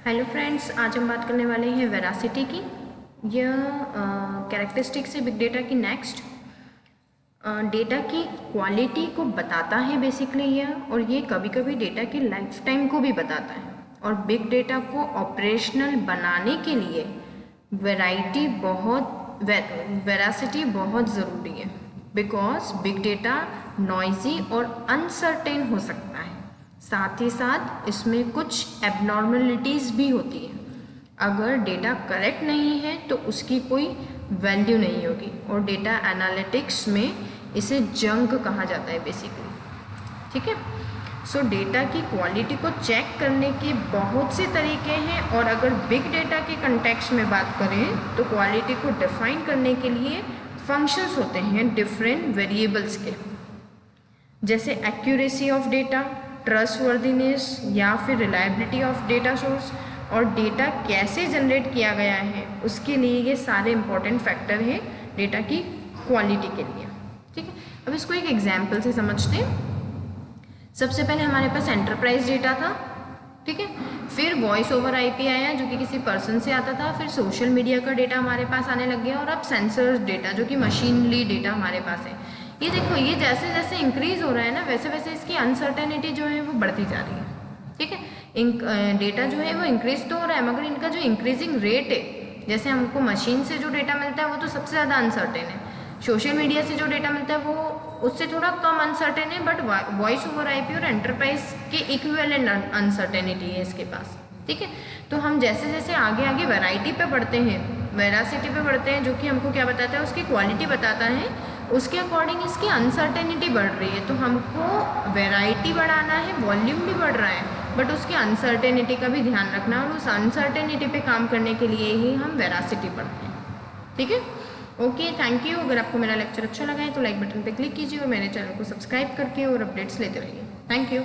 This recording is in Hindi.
हेलो फ्रेंड्स, आज हम बात करने वाले हैं वेरासिटी की। यह कैरेक्टरिस्टिक्स है बिग डेटा की। नेक्स्ट, डेटा की क्वालिटी को बताता है बेसिकली यह, और ये कभी कभी डेटा की लाइफ टाइम को भी बताता है। और बिग डेटा को ऑपरेशनल बनाने के लिए वेरासिटी बहुत ज़रूरी है, बिकॉज बिग डेटा नॉइजी और अनसर्टेन हो सकता है। साथ ही साथ इसमें कुछ एबनॉर्मलिटीज़ भी होती है। अगर डेटा करेक्ट नहीं है तो उसकी कोई वैल्यू नहीं होगी, और डेटा एनालिटिक्स में इसे जंक कहा जाता है बेसिकली। ठीक है। सो डेटा की क्वालिटी को चेक करने के बहुत से तरीके हैं, और अगर बिग डेटा के कंटेक्स्ट में बात करें तो क्वालिटी को डिफाइन करने के लिए फंक्शंस होते हैं डिफरेंट वेरिएबल्स के, जैसे एक्यूरेसी ऑफ डेटा, ट्रस्टवर्दीनेस या फिर रिलायबिलिटी ऑफ डेटा सोर्स, और डेटा कैसे जनरेट किया गया है उसके लिए ये सारे इंपॉर्टेंट फैक्टर हैं डेटा की क्वालिटी के लिए। ठीक है। अब इसको एक एग्जाम्पल से समझते हैं। सबसे पहले हमारे पास एंटरप्राइज डेटा था, ठीक है। फिर वॉइस ओवर आईपी आया जो कि किसी पर्सन से आता था। फिर सोशल मीडिया का डेटा हमारे पास आने लग गया, और अब सेंसर्स डेटा जो कि मशीनरी डेटा हमारे पास है। ये देखो, ये जैसे जैसे इंक्रीज हो रहा है ना, वैसे वैसे इसकी अनसर्टेनिटी जो है वो बढ़ती जा रही है। ठीक है। डेटा जो है वो इंक्रीज तो हो रहा है, मगर इनका जो इंक्रीजिंग रेट है, जैसे हमको मशीन से जो डेटा मिलता है वो तो सबसे ज़्यादा अनसर्टेन है। सोशल मीडिया से जो डेटा मिलता है वो उससे थोड़ा कम अनसर्टेन है, बट वॉइस ओवर आईपी और एंटरप्राइज के इक्विवेलेंट अनसर्टेनिटी है इसके पास। ठीक है। तो हम जैसे जैसे आगे आगे वैरायटी पे बढ़ते हैं, वेरासिटी पे बढ़ते हैं, जो कि हमको क्या बताता है, उसकी क्वालिटी बताता है, उसके अकॉर्डिंग इसकी अनसर्टेनिटी बढ़ रही है। तो हमको वैरायटी बढ़ाना है, वॉल्यूम भी बढ़ रहा है, बट उसकी अनसर्टेनिटी का भी ध्यान रखना, और उस अनसर्टेनिटी पे काम करने के लिए ही हम वेरासिटी पढ़ते हैं। ठीक है। Okay, thank you. अगर आपको मेरा लेक्चर अच्छा लगा है तो लाइक बटन पे क्लिक कीजिए, और मेरे चैनल को सब्सक्राइब करके और अपडेट्स लेते रहिए। Thank you.